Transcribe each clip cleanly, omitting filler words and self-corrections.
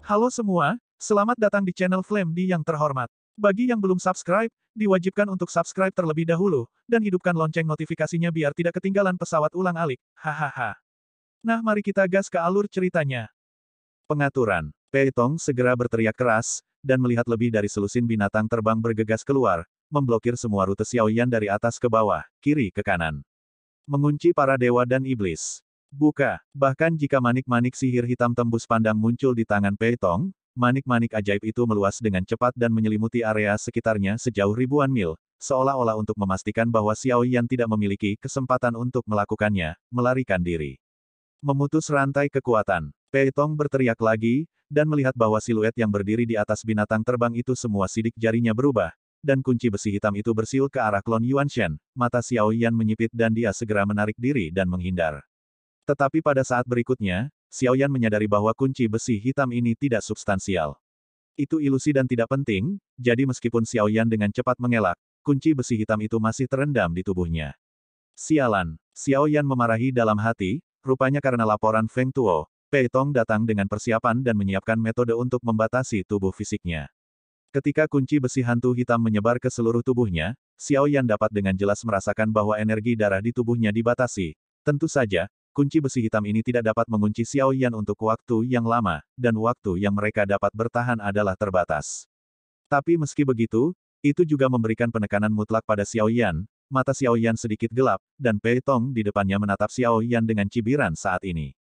Halo semua, selamat datang di channel Flame D yang terhormat. Bagi yang belum subscribe, diwajibkan untuk subscribe terlebih dahulu, dan hidupkan lonceng notifikasinya biar tidak ketinggalan pesawat ulang-alik. Hahaha. Nah, mari kita gas ke alur ceritanya. Pengaturan. Pei Tong segera berteriak keras, dan melihat lebih dari selusin binatang terbang bergegas keluar, memblokir semua rute Xiaoyan dari atas ke bawah, kiri ke kanan. Mengunci para dewa dan iblis. Buka. Bahkan jika manik-manik sihir hitam tembus pandang muncul di tangan Pei Tong, manik-manik ajaib itu meluas dengan cepat dan menyelimuti area sekitarnya sejauh ribuan mil, seolah-olah untuk memastikan bahwa Xiaoyan tidak memiliki kesempatan untuk melakukannya, melarikan diri. Memutus rantai kekuatan. Pei Tong berteriak lagi, dan melihat bahwa siluet yang berdiri di atas binatang terbang itu semua sidik jarinya berubah, dan kunci besi hitam itu bersiul ke arah klon Yuanshen. Mata Xiaoyan menyipit dan dia segera menarik diri dan menghindar. Tetapi pada saat berikutnya, Xiaoyan menyadari bahwa kunci besi hitam ini tidak substansial. Itu ilusi dan tidak penting, jadi meskipun Xiaoyan dengan cepat mengelak, kunci besi hitam itu masih terendam di tubuhnya. Sialan, Xiaoyan memarahi dalam hati, rupanya karena laporan Feng Tuo, Pei Tong datang dengan persiapan dan menyiapkan metode untuk membatasi tubuh fisiknya. Ketika kunci besi hantu hitam menyebar ke seluruh tubuhnya, Xiaoyan dapat dengan jelas merasakan bahwa energi darah di tubuhnya dibatasi. Tentu saja, kunci besi hitam ini tidak dapat mengunci Xiaoyan untuk waktu yang lama, dan waktu yang mereka dapat bertahan adalah terbatas. Tapi meski begitu, itu juga memberikan penekanan mutlak pada Xiaoyan. Mata Xiaoyan sedikit gelap, dan Pei Tong di depannya menatap Xiaoyan dengan cibiran saat ini.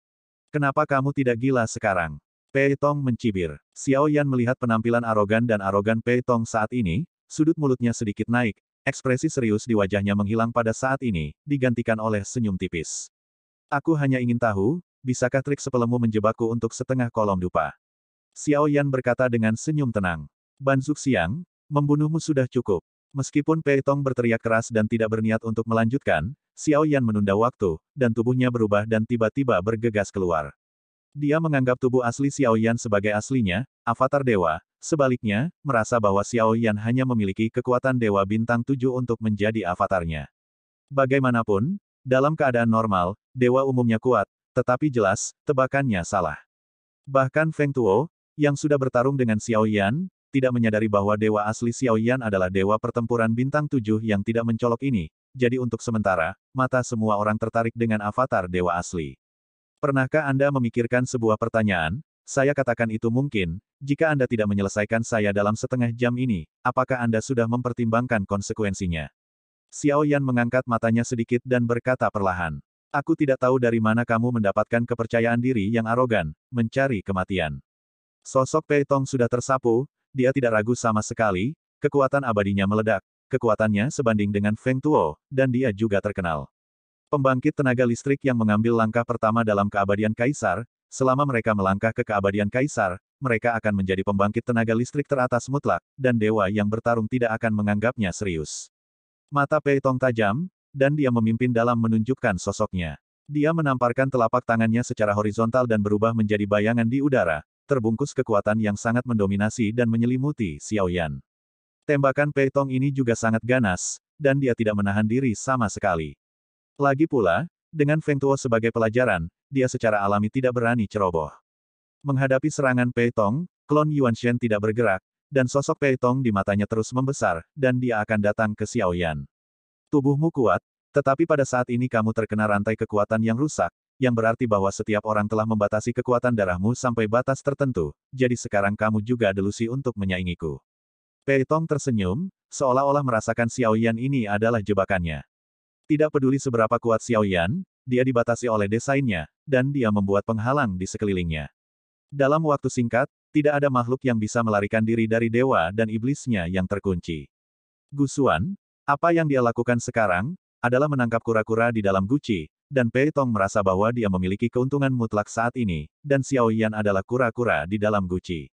Kenapa kamu tidak gila sekarang? Pei Tong mencibir. Xiaoyan melihat penampilan arogan Pei Tong saat ini, sudut mulutnya sedikit naik, ekspresi serius di wajahnya menghilang pada saat ini, digantikan oleh senyum tipis. Aku hanya ingin tahu, bisakah trik sepelemu menjebakku untuk setengah kolom dupa? Xiaoyan berkata dengan senyum tenang. Ban Zuxiang, membunuhmu sudah cukup. Meskipun Pei Tong berteriak keras dan tidak berniat untuk melanjutkan, Xiaoyan menunda waktu, dan tubuhnya berubah dan tiba-tiba bergegas keluar. Dia menganggap tubuh asli Xiaoyan sebagai aslinya, avatar dewa, sebaliknya, merasa bahwa Xiaoyan hanya memiliki kekuatan dewa bintang 7 untuk menjadi avatarnya. Bagaimanapun, dalam keadaan normal, dewa umumnya kuat, tetapi jelas, tebakannya salah. Bahkan Feng Tuo, yang sudah bertarung dengan Xiaoyan, tidak menyadari bahwa dewa asli Xiaoyan adalah dewa pertempuran bintang 7 yang tidak mencolok ini, jadi untuk sementara, mata semua orang tertarik dengan avatar dewa asli. Pernahkah Anda memikirkan sebuah pertanyaan? Saya katakan itu mungkin, jika Anda tidak menyelesaikan saya dalam setengah jam ini, apakah Anda sudah mempertimbangkan konsekuensinya? Xiaoyan mengangkat matanya sedikit dan berkata perlahan. Aku tidak tahu dari mana kamu mendapatkan kepercayaan diri yang arogan, mencari kematian. Sosok Pei Tong sudah tersapu, dia tidak ragu sama sekali, kekuatan abadinya meledak, kekuatannya sebanding dengan Feng Tuo, dan dia juga terkenal. Pembangkit tenaga listrik yang mengambil langkah pertama dalam keabadian Kaisar, selama mereka melangkah ke keabadian Kaisar, mereka akan menjadi pembangkit tenaga listrik teratas mutlak, dan dewa yang bertarung tidak akan menganggapnya serius. Mata Pei Tong tajam, dan dia memimpin dalam menunjukkan sosoknya. Dia menamparkan telapak tangannya secara horizontal dan berubah menjadi bayangan di udara, terbungkus kekuatan yang sangat mendominasi dan menyelimuti Xiaoyan. Tembakan Pei Tong ini juga sangat ganas, dan dia tidak menahan diri sama sekali. Lagi pula, dengan Feng Tuo sebagai pelajaran, dia secara alami tidak berani ceroboh. Menghadapi serangan Pei Tong, klon Yuanshen tidak bergerak, dan sosok Pei Tong di matanya terus membesar, dan dia akan datang ke Xiaoyan. Tubuhmu kuat, tetapi pada saat ini kamu terkena rantai kekuatan yang rusak, yang berarti bahwa setiap orang telah membatasi kekuatan darahmu sampai batas tertentu, jadi sekarang kamu juga delusi untuk menyaingiku. Pei Tong tersenyum, seolah-olah merasakan Xiaoyan ini adalah jebakannya. Tidak peduli seberapa kuat Xiaoyan, dia dibatasi oleh desainnya, dan dia membuat penghalang di sekelilingnya. Dalam waktu singkat, tidak ada makhluk yang bisa melarikan diri dari dewa dan iblisnya yang terkunci. Gusuan, apa yang dia lakukan sekarang, adalah menangkap kura-kura di dalam guci, dan Pei Tong merasa bahwa dia memiliki keuntungan mutlak saat ini, dan Xiaoyan adalah kura-kura di dalam guci.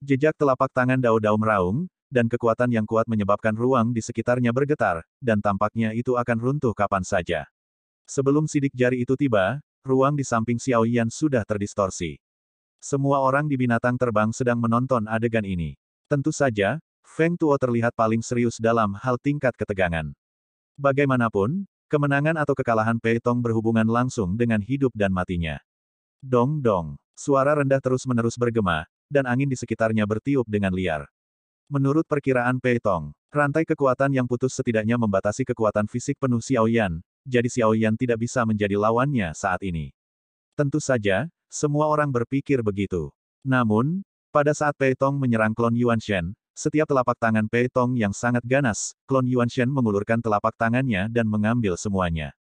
Jejak telapak tangan Dao Dao meraung, dan kekuatan yang kuat menyebabkan ruang di sekitarnya bergetar, dan tampaknya itu akan runtuh kapan saja. Sebelum sidik jari itu tiba, ruang di samping Xiaoyan sudah terdistorsi. Semua orang di binatang terbang sedang menonton adegan ini. Tentu saja, Feng Tuo terlihat paling serius dalam hal tingkat ketegangan. Bagaimanapun, kemenangan atau kekalahan Pei Tong berhubungan langsung dengan hidup dan matinya. Dong dong, suara rendah terus-menerus bergema, dan angin di sekitarnya bertiup dengan liar. Menurut perkiraan Pei Tong, rantai kekuatan yang putus setidaknya membatasi kekuatan fisik penuh Xiao Yan, jadi Xiao Yan tidak bisa menjadi lawannya saat ini. Tentu saja, semua orang berpikir begitu. Namun, pada saat Pei Tong menyerang klon Yuanshen, setiap telapak tangan Pei Tong yang sangat ganas, klon Yuanshen mengulurkan telapak tangannya dan mengambil semuanya.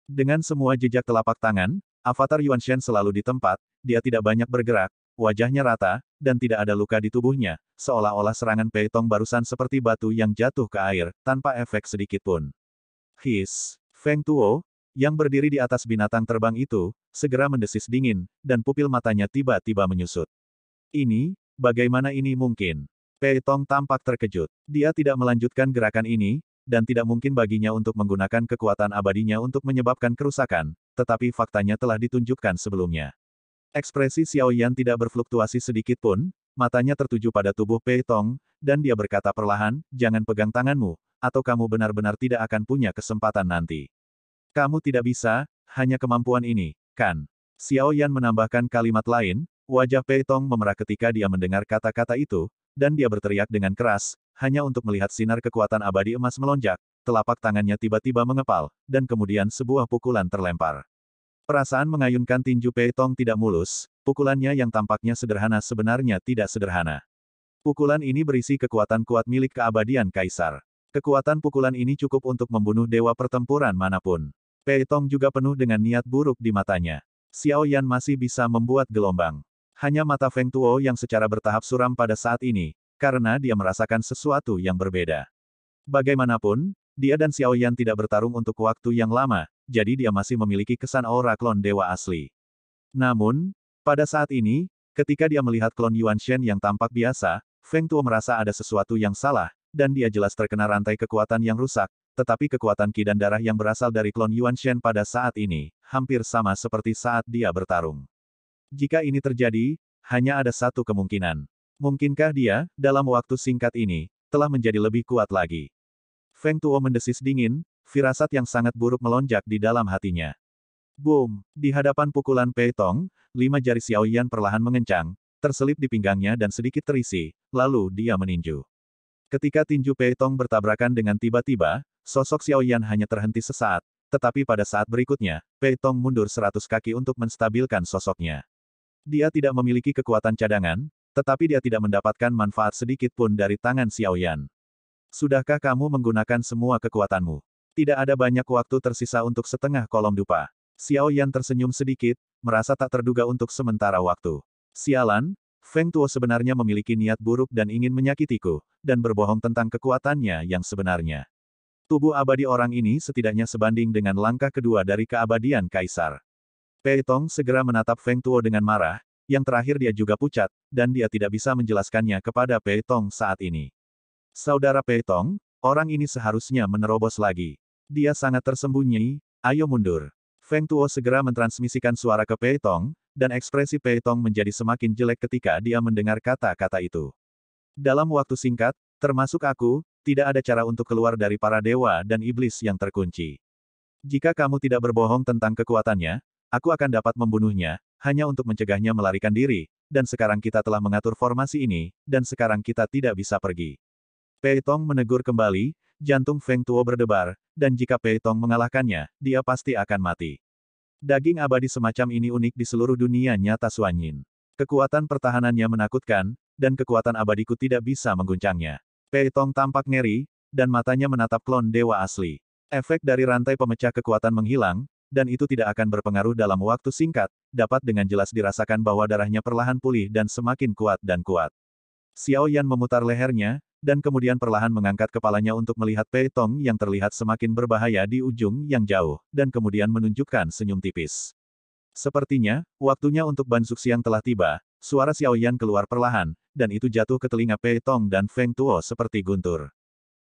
Dengan semua jejak telapak tangan, avatar Yuanshen selalu di tempat, dia tidak banyak bergerak, wajahnya rata, dan tidak ada luka di tubuhnya, seolah-olah serangan Pei Tong barusan seperti batu yang jatuh ke air, tanpa efek sedikit pun. Feng Tuo, yang berdiri di atas binatang terbang itu, segera mendesis dingin, dan pupil matanya tiba-tiba menyusut. Ini, bagaimana ini mungkin? Pei Tong tampak terkejut. Dia tidak melanjutkan gerakan ini, dan tidak mungkin baginya untuk menggunakan kekuatan abadinya untuk menyebabkan kerusakan, tetapi faktanya telah ditunjukkan sebelumnya. Ekspresi Xiao Yan tidak berfluktuasi sedikit pun, matanya tertuju pada tubuh Pei Tong, dan dia berkata perlahan, jangan pegang tanganmu, atau kamu benar-benar tidak akan punya kesempatan nanti. Kamu tidak bisa, hanya kemampuan ini, kan? Xiao Yan menambahkan kalimat lain, wajah Pei Tong memerah ketika dia mendengar kata-kata itu, dan dia berteriak dengan keras, hanya untuk melihat sinar kekuatan abadi emas melonjak, telapak tangannya tiba-tiba mengepal, dan kemudian sebuah pukulan terlempar. Perasaan mengayunkan tinju Pei Tong tidak mulus, pukulannya yang tampaknya sederhana sebenarnya tidak sederhana. Pukulan ini berisi kekuatan kuat milik keabadian Kaisar. Kekuatan pukulan ini cukup untuk membunuh dewa pertempuran manapun. Pei Tong juga penuh dengan niat buruk di matanya. Xiao Yan masih bisa membuat gelombang. Hanya mata Feng Tuo yang secara bertahap suram pada saat ini, karena dia merasakan sesuatu yang berbeda. Bagaimanapun, dia dan Xiao Yan tidak bertarung untuk waktu yang lama, jadi dia masih memiliki kesan aura klon dewa asli. Namun, pada saat ini, ketika dia melihat klon Yuanshen yang tampak biasa, Feng Tuo merasa ada sesuatu yang salah, dan dia jelas terkena rantai kekuatan yang rusak, tetapi kekuatan ki dan darah yang berasal dari klon Yuanshen pada saat ini, hampir sama seperti saat dia bertarung. Jika ini terjadi, hanya ada satu kemungkinan. Mungkinkah dia, dalam waktu singkat ini, telah menjadi lebih kuat lagi? Feng Tuo mendesis dingin, firasat yang sangat buruk melonjak di dalam hatinya. Boom! Di hadapan pukulan Pei Tong, 5 jari Xiao Yan perlahan mengencang, terselip di pinggangnya dan sedikit terisi, lalu dia meninju. Ketika tinju Pei Tong bertabrakan dengan tiba-tiba, sosok Xiao Yan hanya terhenti sesaat, tetapi pada saat berikutnya, Pei Tong mundur 100 kaki untuk menstabilkan sosoknya. Dia tidak memiliki kekuatan cadangan, tetapi dia tidak mendapatkan manfaat sedikit pun dari tangan Xiao Yan. Sudahkah kamu menggunakan semua kekuatanmu? Tidak ada banyak waktu tersisa untuk setengah kolom dupa. Xiao Yan tersenyum sedikit, merasa tak terduga untuk sementara waktu. Sialan, Feng Tuo sebenarnya memiliki niat buruk dan ingin menyakitiku, dan berbohong tentang kekuatannya yang sebenarnya. Tubuh abadi orang ini setidaknya sebanding dengan langkah kedua dari keabadian Kaisar. Pei Tong segera menatap Feng Tuo dengan marah, yang terakhir dia juga pucat, dan dia tidak bisa menjelaskannya kepada Pei Tong saat ini. Saudara Pei Tong, orang ini seharusnya menerobos lagi. Dia sangat tersembunyi, ayo mundur. Feng Tuo segera mentransmisikan suara ke Pei Tong, dan ekspresi Pei Tong menjadi semakin jelek ketika dia mendengar kata-kata itu. Dalam waktu singkat, termasuk aku, tidak ada cara untuk keluar dari para dewa dan iblis yang terkunci. Jika kamu tidak berbohong tentang kekuatannya, aku akan dapat membunuhnya, hanya untuk mencegahnya melarikan diri, dan sekarang kita telah mengatur formasi ini, dan sekarang kita tidak bisa pergi. Pei Tong menegur kembali, jantung Feng Tuo berdebar, dan jika Pei Tong mengalahkannya, dia pasti akan mati. Daging abadi semacam ini unik di seluruh dunia nyata Suanyin. Kekuatan pertahanannya menakutkan, dan kekuatan abadiku tidak bisa mengguncangnya. Pei Tong tampak ngeri, dan matanya menatap klon dewa asli. Efek dari rantai pemecah kekuatan menghilang, dan itu tidak akan berpengaruh dalam waktu singkat, dapat dengan jelas dirasakan bahwa darahnya perlahan pulih dan semakin kuat dan kuat. Xiao Yan memutar lehernya, dan kemudian perlahan mengangkat kepalanya untuk melihat Pei Tong yang terlihat semakin berbahaya di ujung yang jauh, dan kemudian menunjukkan senyum tipis. Sepertinya, waktunya untuk Ban Zuxiang telah tiba, suara Xiao Yan keluar perlahan, dan itu jatuh ke telinga Pei Tong dan Feng Tuo seperti guntur.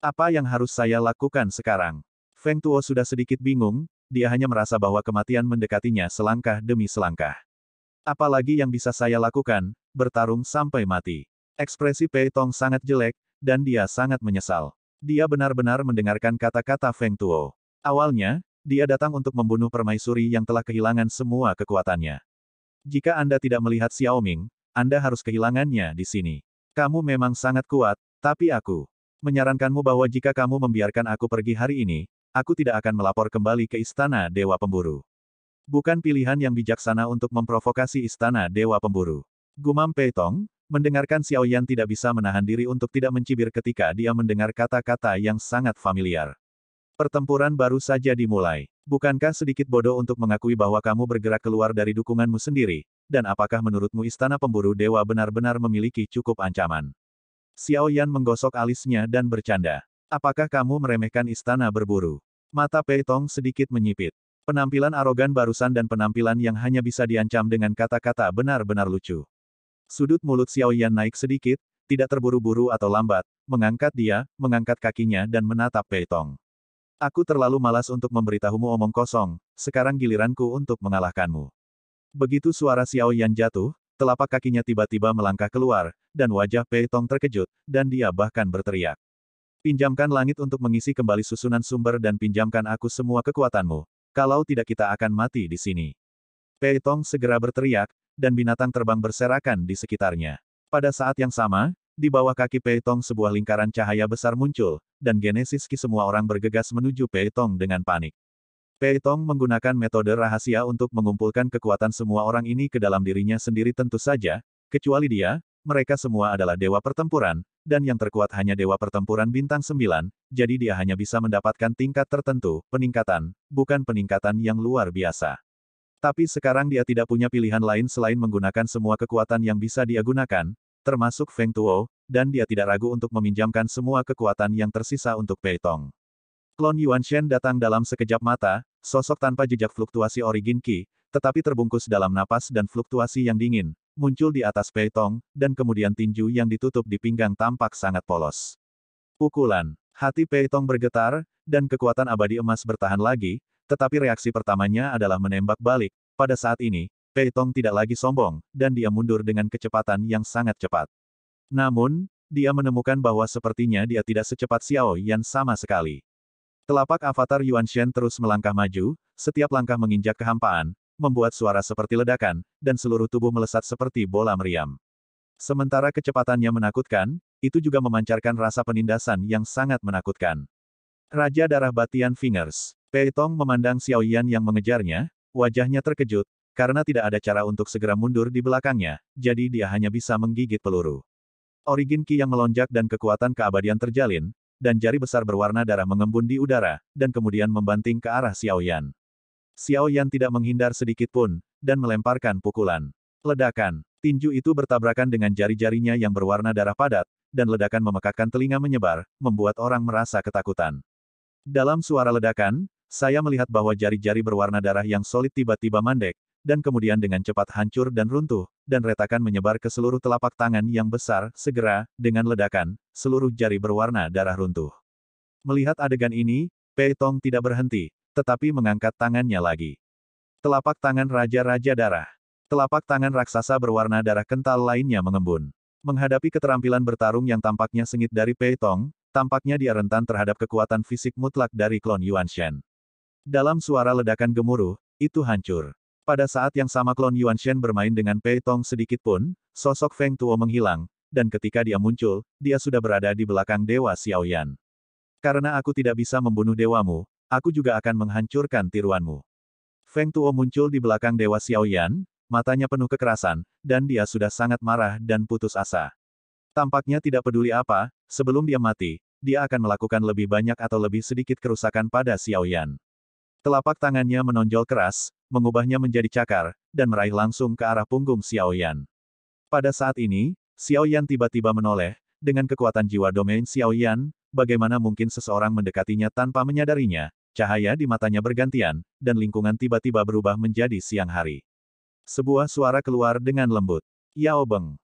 Apa yang harus saya lakukan sekarang? Feng Tuo sudah sedikit bingung, dia hanya merasa bahwa kematian mendekatinya selangkah demi selangkah. Apalagi yang bisa saya lakukan, bertarung sampai mati. Ekspresi Pei Tong sangat jelek, dan dia sangat menyesal. Dia benar-benar mendengarkan kata-kata Feng Tuo. Awalnya, dia datang untuk membunuh permaisuri yang telah kehilangan semua kekuatannya. Jika Anda tidak melihat Xiao Ming, Anda harus kehilangannya di sini. Kamu memang sangat kuat, tapi aku menyarankanmu bahwa jika kamu membiarkan aku pergi hari ini, aku tidak akan melapor kembali ke Istana Dewa Pemburu. Bukan pilihan yang bijaksana untuk memprovokasi Istana Dewa Pemburu. Gumam Pei Tong, mendengarkan Xiao Yan tidak bisa menahan diri untuk tidak mencibir ketika dia mendengar kata-kata yang sangat familiar. Pertempuran baru saja dimulai. Bukankah sedikit bodoh untuk mengakui bahwa kamu bergerak keluar dari dukunganmu sendiri, dan apakah menurutmu Istana Pemburu Dewa benar-benar memiliki cukup ancaman? Xiao Yan menggosok alisnya dan bercanda. Apakah kamu meremehkan Istana Berburu? Mata Pei Tong sedikit menyipit. Penampilan arogan barusan dan penampilan yang hanya bisa diancam dengan kata-kata benar-benar lucu. Sudut mulut Xiao Yan naik sedikit, tidak terburu-buru atau lambat, mengangkat kakinya dan menatap Pei Tong. Aku terlalu malas untuk memberitahumu omong kosong, sekarang giliranku untuk mengalahkanmu. Begitu suara Xiao Yan jatuh, telapak kakinya tiba-tiba melangkah keluar, dan wajah Pei Tong terkejut, dan dia bahkan berteriak. Pinjamkan langit untuk mengisi kembali susunan sumber dan pinjamkan aku semua kekuatanmu. Kalau tidak kita akan mati di sini. Pei Tong segera berteriak, dan binatang terbang berserakan di sekitarnya. Pada saat yang sama, di bawah kaki Pei Tong sebuah lingkaran cahaya besar muncul, dan Genesis Ki semua orang bergegas menuju Pei Tong dengan panik. Pei Tong menggunakan metode rahasia untuk mengumpulkan kekuatan semua orang ini ke dalam dirinya sendiri tentu saja, kecuali dia, mereka semua adalah dewa pertempuran, dan yang terkuat hanya dewa pertempuran bintang 9, jadi dia hanya bisa mendapatkan tingkat tertentu, peningkatan, bukan peningkatan yang luar biasa. Tapi sekarang dia tidak punya pilihan lain selain menggunakan semua kekuatan yang bisa dia gunakan, termasuk Feng Tuo, dan dia tidak ragu untuk meminjamkan semua kekuatan yang tersisa untuk Pei Tong. Klon Yuanshen datang dalam sekejap mata, sosok tanpa jejak fluktuasi origin Qi, tetapi terbungkus dalam napas dan fluktuasi yang dingin, muncul di atas Pei Tong, dan kemudian tinju yang ditutup di pinggang tampak sangat polos. Pukulan. Hati Pei Tong bergetar, dan kekuatan abadi emas bertahan lagi, tetapi reaksi pertamanya adalah menembak balik. Pada saat ini, Pei Tong tidak lagi sombong, dan dia mundur dengan kecepatan yang sangat cepat. Namun, dia menemukan bahwa sepertinya dia tidak secepat Xiao Yan sama sekali. Telapak avatar Yuanshen terus melangkah maju, setiap langkah menginjak kehampaan, membuat suara seperti ledakan, dan seluruh tubuh melesat seperti bola meriam. Sementara kecepatannya menakutkan, itu juga memancarkan rasa penindasan yang sangat menakutkan. Raja Darah Batian Fingers. Pei Tong memandang Xiao Yan yang mengejarnya, wajahnya terkejut, karena tidak ada cara untuk segera mundur di belakangnya, jadi dia hanya bisa menggigit peluru. Origin Qi yang melonjak dan kekuatan keabadian terjalin, dan jari besar berwarna darah mengembun di udara, dan kemudian membanting ke arah Xiao Yan. Xiao Yan tidak menghindar sedikit pun, dan melemparkan pukulan. Ledakan. Tinju itu bertabrakan dengan jari-jarinya yang berwarna darah padat, dan ledakan memekakkan telinga menyebar, membuat orang merasa ketakutan. Dalam suara ledakan, saya melihat bahwa jari-jari berwarna darah yang solid tiba-tiba mandek, dan kemudian dengan cepat hancur dan runtuh, dan retakan menyebar ke seluruh telapak tangan yang besar, segera, dengan ledakan, seluruh jari berwarna darah runtuh. Melihat adegan ini, Pei Tong tidak berhenti, tetapi mengangkat tangannya lagi. Telapak tangan Raja-Raja Darah. Telapak tangan raksasa berwarna darah kental lainnya mengembun. Menghadapi keterampilan bertarung yang tampaknya sengit dari Pei Tong, tampaknya dia rentan terhadap kekuatan fisik mutlak dari klon Yuanshen. Dalam suara ledakan gemuruh, itu hancur. Pada saat yang sama klon Yuanshen bermain dengan Pei Tong sedikit pun, sosok Feng Tuo menghilang, dan ketika dia muncul, dia sudah berada di belakang Dewa Xiao Yan. Karena aku tidak bisa membunuh dewamu, aku juga akan menghancurkan tiruanmu. Feng Tuo muncul di belakang Dewa Xiao Yan, matanya penuh kekerasan, dan dia sudah sangat marah dan putus asa. Tampaknya tidak peduli apa, sebelum dia mati, dia akan melakukan lebih banyak atau lebih sedikit kerusakan pada Xiao Yan. Telapak tangannya menonjol keras, mengubahnya menjadi cakar, dan meraih langsung ke arah punggung Xiao Yan. Pada saat ini, Xiao Yan tiba-tiba menoleh, dengan kekuatan jiwa domain Xiao Yan, bagaimana mungkin seseorang mendekatinya tanpa menyadarinya, cahaya di matanya bergantian, dan lingkungan tiba-tiba berubah menjadi siang hari. Sebuah suara keluar dengan lembut. Yao Beng.